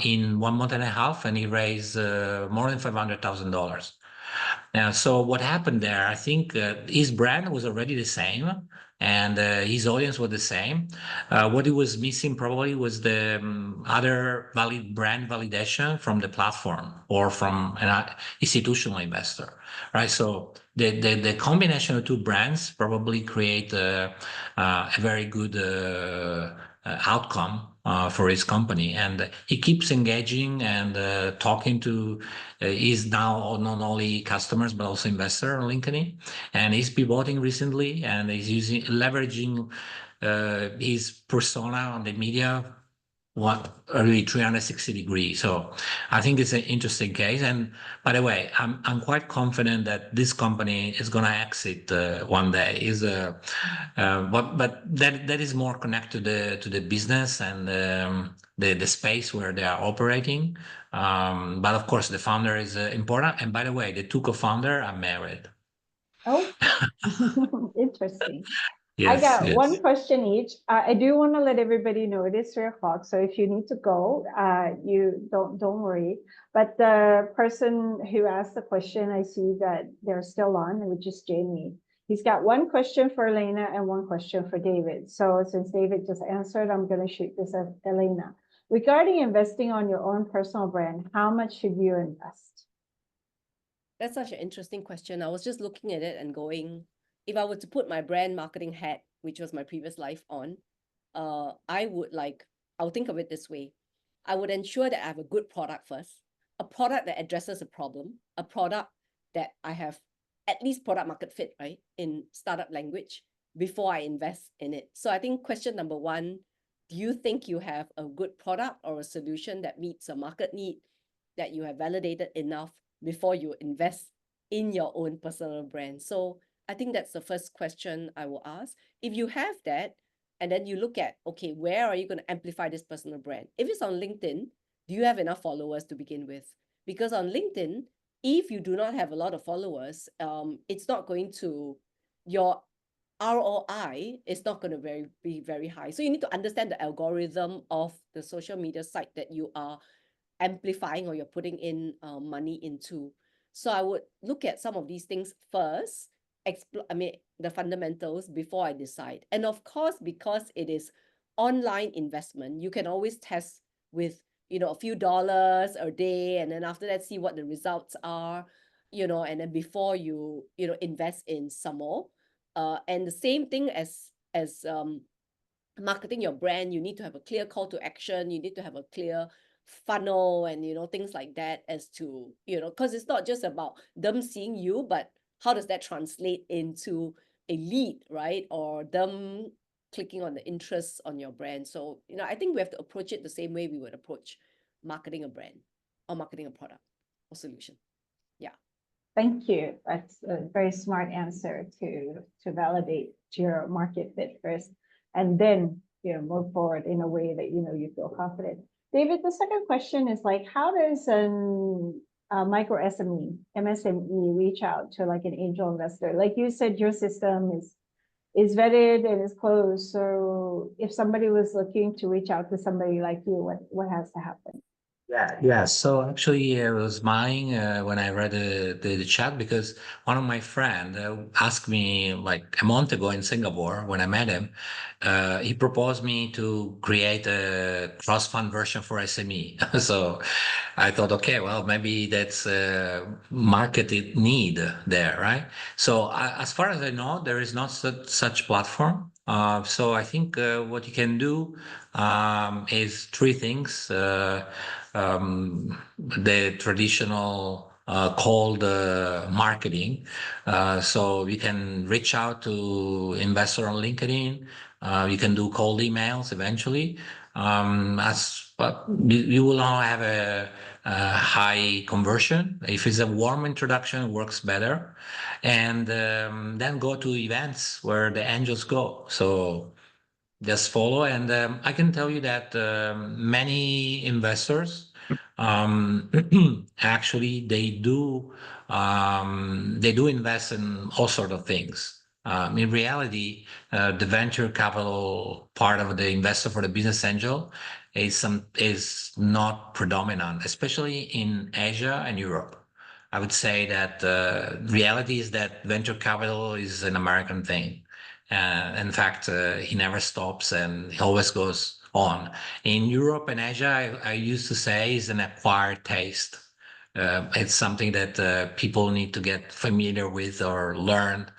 in 1 month and a half, and he raised more than $500,000. So what happened there? I think his brand was already the same, and his audience was the same. What he was missing probably was the other brand validation from the platform or from an institutional investor, right? So the combination of 2 brands probably create a very good outcome for his company, and he keeps engaging and talking to. He's now not only customers but also investor on LinkedIn, and he's pivoting recently, and he's leveraging his persona on the media really 360 degrees. So I think it's an interesting case. And by the way, I'm quite confident that this company is going to exit one day. But that is more connected to the business and the space where they are operating. But of course, the founder is important. And by the way, the 2 co-founders are married. Oh, interesting. Yes, I got yes. one question each. I do want to let everybody know it is 3 o'clock. So if you need to go, you don't worry. But the person who asked the question, I see that they're still on, which is Jamie. He's got one question for Elena and one question for David. So since David just answered, I'm going to shoot this at Elena. Regarding investing on your own personal brand, how much should you invest? That's such an interesting question. I was just looking at it and going, if I were to put my brand marketing hat, which was my previous life, on, I'll think of it this way. I would ensure that I have a good product first, a product that addresses a problem, a product that I have at least product market fit, right, in startup language, before I invest in it. So I think question number 1, do you think you have a good product or a solution that meets a market need that you have validated enough before you invest in your own personal brand? So I think that's the first question I will ask. If you have that, and then you look at, okay, where are you going to amplify this personal brand? If it's on LinkedIn, do you have enough followers to begin with? Because on LinkedIn, if you do not have a lot of followers, it's not going to, your ROI is not going to be very high. So you need to understand the algorithm of the social media site that you are amplifying or you're putting in money into. So I would look at some of these things first, the fundamentals before I decide. And of course, because it is online investment, you can always test with a few dollars a day, and then after that, see what the results are, and then before you, invest in some more. And the same thing as marketing your brand, you need to have a clear call to action. You need to have a clear funnel and, things like that, as to, because it's not just about them seeing you, but how does that translate into a lead, right? Or them clicking on the interests on your brand. So, I think we have to approach it the same way we would approach marketing a brand or marketing a product or solution. Thank you. That's a very smart answer to validate your market fit first, and then move forward in a way that you feel confident. David, the second question is like, how does a micro SME, MSME reach out to like an angel investor? Like you said, your system is vetted and is closed. So if somebody was looking to reach out to somebody like you, what has to happen? Yeah. So actually, I was smiling when I read the chat, because one of my friend asked me like a month ago in Singapore when I met him. He proposed me to create a cross fund version for SME. So I thought, okay, well, maybe that's a marketed need there, right? So as far as I know, there is not such platform. So I think what you can do is three things. The traditional cold marketing. So you can reach out to investor on LinkedIn. You can do cold emails eventually. But you will not have a high conversion. If it's a warm introduction, it works better. And then go to events where the angels go. So just follow, and I can tell you that many investors actually they do invest in all sort of things. In reality, the venture capital part of the investor for the business angel is not predominant, especially in Asia and Europe. I would say that reality is that venture capital is an American thing. In fact, he never stops and he always goes on. In Europe and Asia, I used to say is an acquired taste. It's something that people need to get familiar with or learn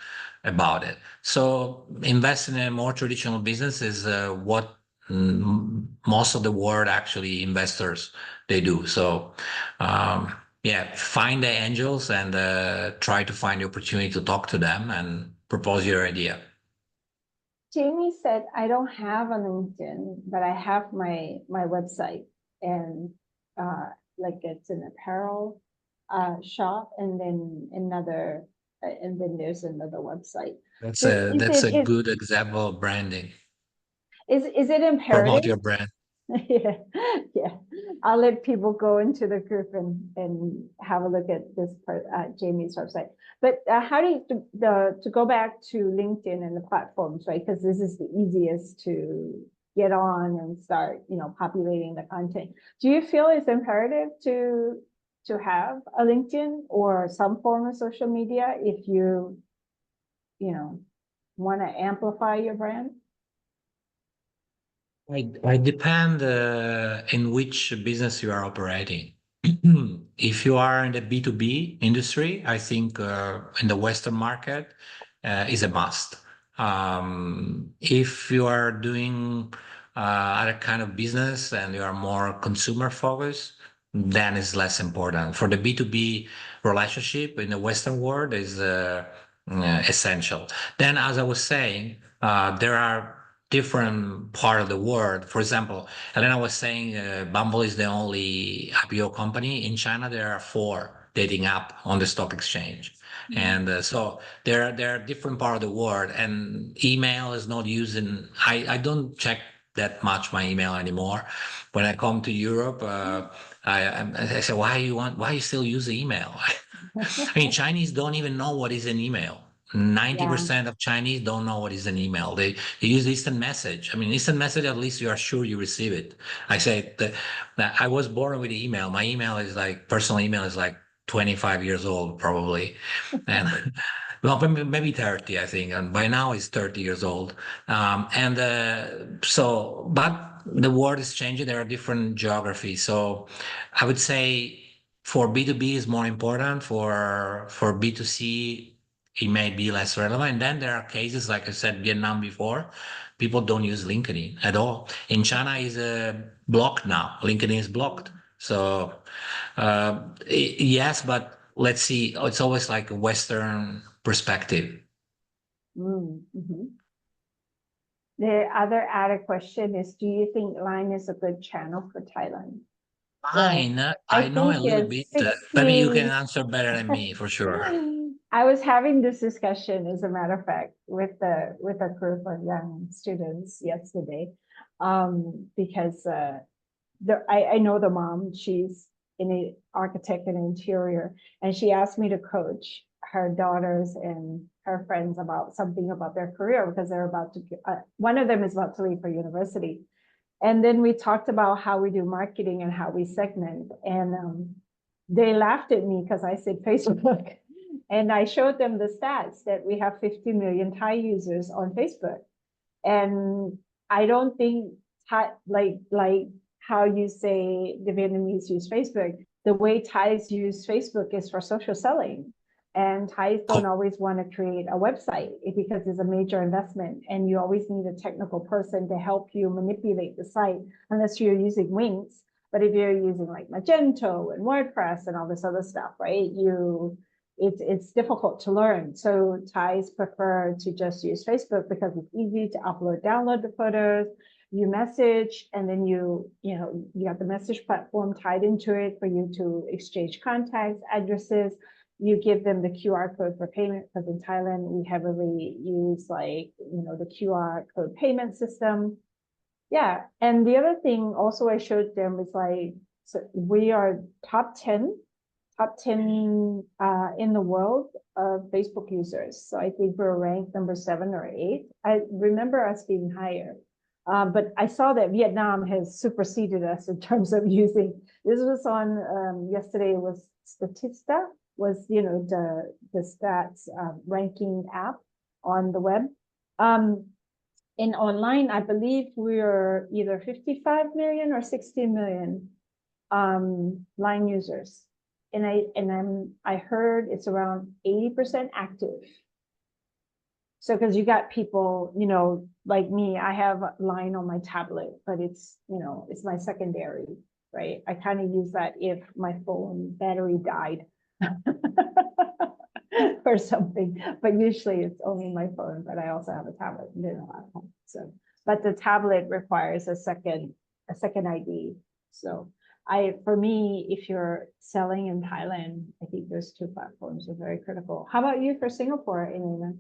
about it. So invest in a more traditional business is what most of the world actually investors they do. So yeah, find the angels and try to find the opportunity to talk to them and propose your idea. Jamie said, I don't have a LinkedIn, but I have my website, and like it's an apparel shop, and then there's another website. That's So a good example of branding. Is it Promote imperative? your brand. Yeah, yeah. I'll let people go into the group and have a look at this part, Jamie's website. But how do you to go back to LinkedIn and the platforms, right? Because this is the easiest to get on and start, populating the content. Do you feel it's imperative to have a LinkedIn or some form of social media if you want to amplify your brand? I depend in which business you are operating. If you are in the B2B industry, I think in the Western market is a must. If you are doing other kind of business and you are more consumer focused, then it's less important. For the B2B relationship in the Western world is essential. Then, as I was saying, there are different part of the world. For example, Elena was saying Bumble is the only IPO company. In China, there are 4 dating app on the stock exchange. And so there are different part of the world, and email is not used in, I don't check that much my email anymore. When I come to Europe, I say, why you still use the email? I mean, Chinese don't even know what is an email. 90% of Chinese don't know what is an email. They use instant message. I mean, instant message, at least you are sure you receive it. I say that I was born with email. My email is like, personal email is like 25 years old, probably. And well, maybe 30, I think. And by now it's 30 years old. But the world is changing. There are different geographies. So I would say for B2B is more important. For B2C, it may be less relevant. And then there are cases, like I said, Vietnam before, people don't use LinkedIn at all. In China is blocked now. LinkedIn is blocked. So yes, but let's see. It's always like a Western perspective. Mhm. The other added question is, do you think Line is a good channel for Thailand? Fine. I I know a think little it's bit. Maybe you can 60. answer better than me for sure. I was having this discussion, as a matter of fact, with a group of young students yesterday, because I know the mom. She's an architect and interior, and she asked me to coach her daughters and her friends about something about their career, because they're about to. One of them is about to leave for university, and then we talked about how we do marketing and how we segment, and they laughed at me because I said Facebook. And I showed them the stats that we have 50 million Thai users on Facebook. And I don't think Thai, like how you say the Vietnamese use Facebook, the way Thais use Facebook is for social selling. And Thais don't always want to create a website because it's a major investment, and you always need a technical person to help you manipulate the site, unless you're using Wix. But if you're using like Magento and WordPress and all this other stuff, right? It's difficult to learn. So Thais prefer to just use Facebook because it's easy to upload, download the photos, you message, and then you have the message platform tied into it for you to exchange contacts, addresses. You give them the QR code for payment, because in Thailand, we heavily use the QR code payment system. Yeah. And the other thing also I showed them is so we are top 10 in the world of Facebook users. So I think we're ranked number 7 or 8. I remember us being higher. But I saw that Vietnam has superseded us in terms of using. This was on yesterday. Was Statista, was the stats ranking app on the web. In online, I believe we're either 55 million or 60 million Line users. And I heard it's around 80% active. So, because you got people, like me, I have Line on my tablet, but it's my secondary, right? I kind of use that if my phone battery died or something, but usually it's only my phone, but I also have a tablet and a laptop. So, but the tablet requires a second ID. So for me, if you're selling in Thailand, I think those two platforms are very critical. How about you for Singapore, Elena?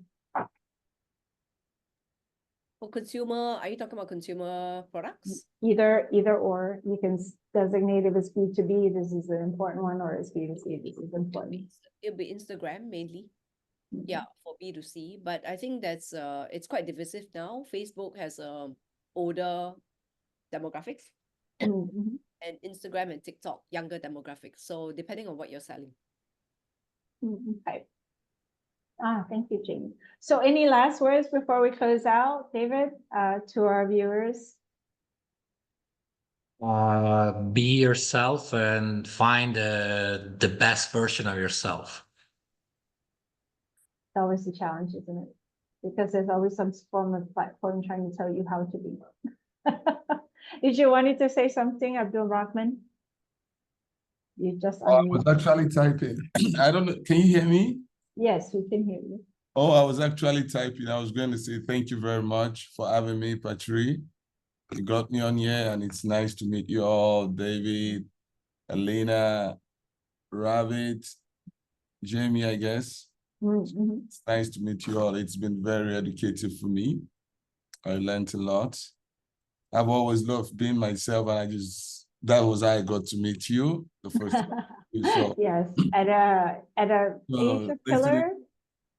For consumer, are you talking about consumer products? Either or. You can designate if it's B2B, this is an important one, or it's B2C, this is important. It'll be Instagram mainly. Yeah, for B2C, but I think that's it's quite divisive now. Facebook has older demographics, and Instagram and TikTok younger demographics. So depending on what you're selling. Okay. Thank you, Jamie. So any last words before we close out, David, to our viewers? Be yourself and find the best version of yourself. It's always a challenge, isn't it? Because there's always some form of platform trying to tell you how to be. Did you wanted to say something, Abdul Rahman? You just I was actually typing. I don't know. Can you hear me? Yes, we can hear you. Oh, I was actually typing. I was going to say thank you very much for having me, Patri. You got me on here, and it's nice to meet you all, David, Elena, Rabbit, Jamie, I guess. It's nice to meet you all. It's been very educative for me. I learned a lot. I've always loved being myself, and that was how I got to meet you the first time. So, yes, at a Asia Pillar.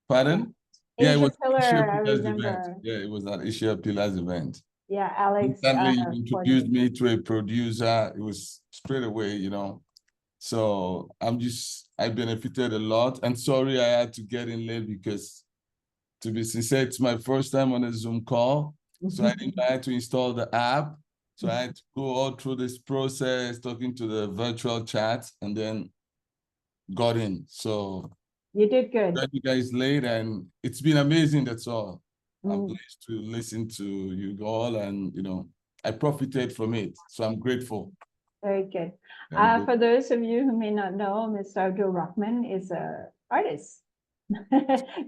Pardon? Asia Yeah, it was Pillar, Asia I Pillars remember. event. Yeah, it was an Asia Pillars event. Yeah, Alex. You introduced me to a producer. It was straight away, So I benefited a lot. And sorry I had to get in late because, to be sincere, it's my first time on a Zoom call. So I had to install the app. So I had to go all through this process, talking to the virtual chat, and then got in. So You did good. glad you guys late, and it's been amazing. That's all. I'm Mm. blessed to listen to you all, and I profited from it. So I'm grateful. Very good. I'm For those of you who may not know, Mr. Abdul Rahman is a artist,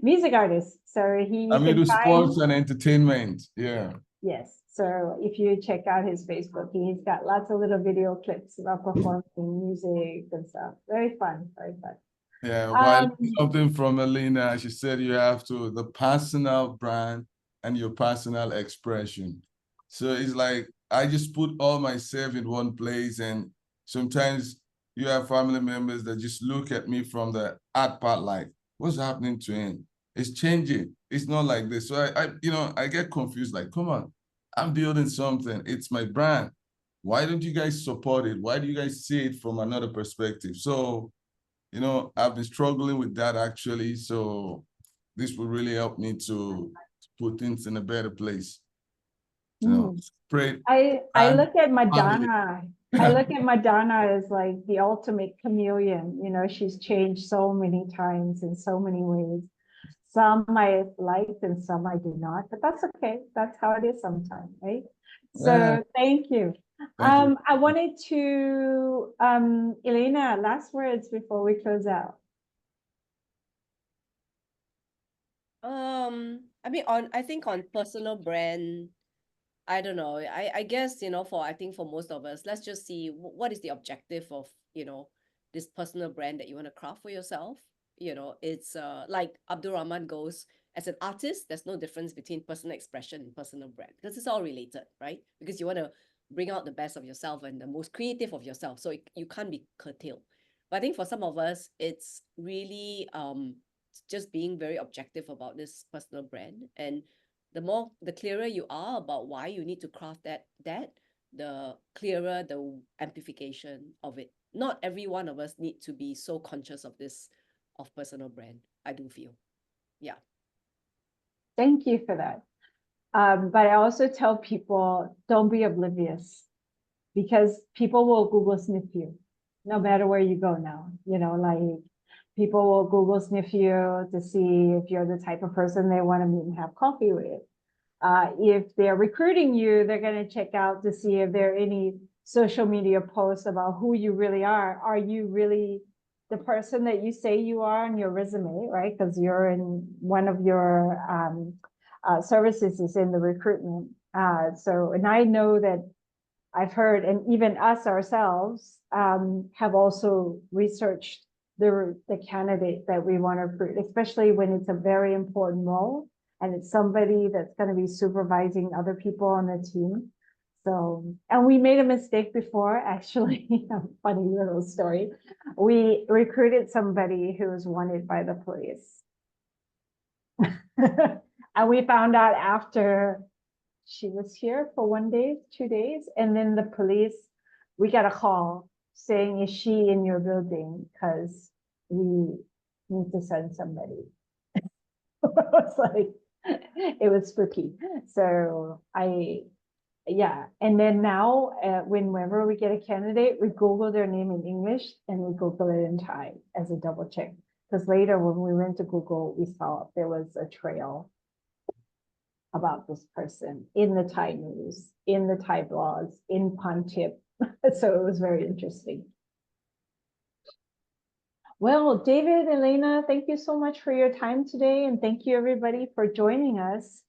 music artist. So you I'm can into sports find, and entertainment. Yeah. yes. So if you check out his Facebook, he's got lots of little video clips about performing music and stuff. Very fun, very fun. Yeah, well, Um, something from Alina. She said you have to the personal brand and your personal expression. So it's like I just put all myself in one place, and sometimes you have family members that just look at me from the art part, like, what's happening to him? It's changing. It's not like this. So I get confused. Like, come on, I'm building something. It's my brand. Why don't you guys support it? Why do you guys see it from another perspective? So I've been struggling with that actually. So this will really help me to put things in a better place. Pray. I and look at family. Madonna. I look at Madonna as like the ultimate chameleon. She's changed so many times in so many ways. Some I liked and some I did not, but that's okay. That's how it is sometimes, right? So Yeah. thank you. Thank you. I wanted to, Elena, last words before we close out. I think on personal brand, I don't know. I guess, I think for most of us, let's just see what is the objective of, this personal brand that you want to craft for yourself. It's like Abdul Rahman goes, as an artist, there's no difference between personal expression and personal brand because it's all related, right? Because you want to bring out the best of yourself and the most creative of yourself. So you can't be curtailed. But I think for some of us, it's really just being very objective about this personal brand. And the clearer you are about why you need to craft that, the clearer the amplification of it. Not every one of us need to be so conscious of this, of personal brand, I do feel. Yeah. Thank you for that. But I also tell people, don't be oblivious because people will Google sniff you no matter where you go now. Like people will Google sniff you to see if you're the type of person they want to meet and have coffee with. If they're recruiting you, they're going to check out to see if there are any social media posts about who you really are. Are you really the person that you say you are on your resume, right? Because you're in one of your services is in the recruitment. And I know that I've heard, and even us ourselves have also researched the candidate that we want to recruit, especially when it's a very important role and it's somebody that's going to be supervising other people on the team. So, and we made a mistake before, actually, a funny little story. We recruited somebody who was wanted by the police. And we found out after she was here for 1 day, 2 days, and then the police, we got a call saying, is she in your building? Because we need to send somebody. It was like, it was spooky. So yeah. And then now, whenever we get a candidate, we Google their name in English and we Google it in Thai as a double check. Because later when we went to Google, we saw there was a trail about this person in the Thai news, in the Thai blogs, in Pantip. So it was very interesting. Well, David, Elena, thank you so much for your time today. And thank you everybody for joining us.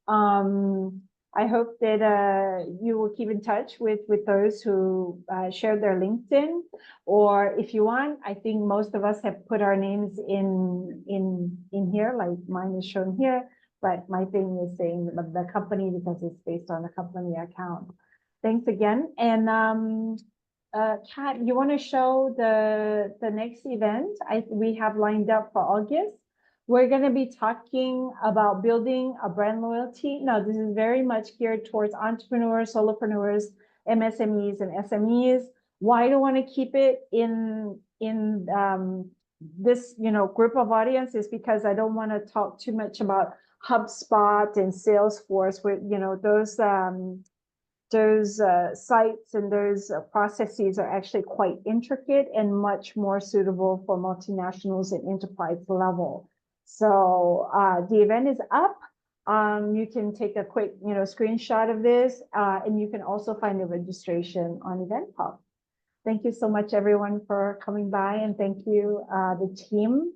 I hope that you will keep in touch with those who shared their LinkedIn, or if you want, I think most of us have put our names in here, like mine is shown here, but my thing is saying the company because it's based on a company account. Thanks again. And Kat, you want to show the next event we have lined up for August? We're going to be talking about building a brand loyalty. Now, this is very much geared towards entrepreneurs, solopreneurs, MSMEs, and SMEs. Why do I want to keep it in this group of audiences? Because I don't want to talk too much about HubSpot and Salesforce, with those those sites and those processes are actually quite intricate and much more suitable for multinationals and enterprise level. So the event is up. You can take a quick, screenshot of this, and you can also find the registration on EventHub. Thank you so much, everyone, for coming by, and thank you, the team.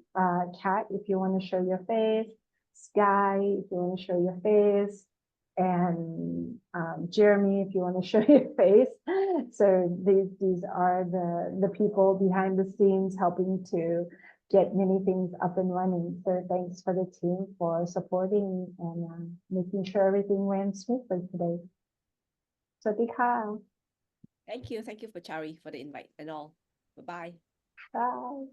Kat, if you want to show your face, Sky, if you want to show your face, and Jeremy, if you want to show your face. So these are the people behind the scenes helping to get many things up and running. So thanks for the team for supporting and making sure everything went smoothly today. Sawasdee ka. Thank you, Pachari, for the invite and all. Bye-bye. Bye.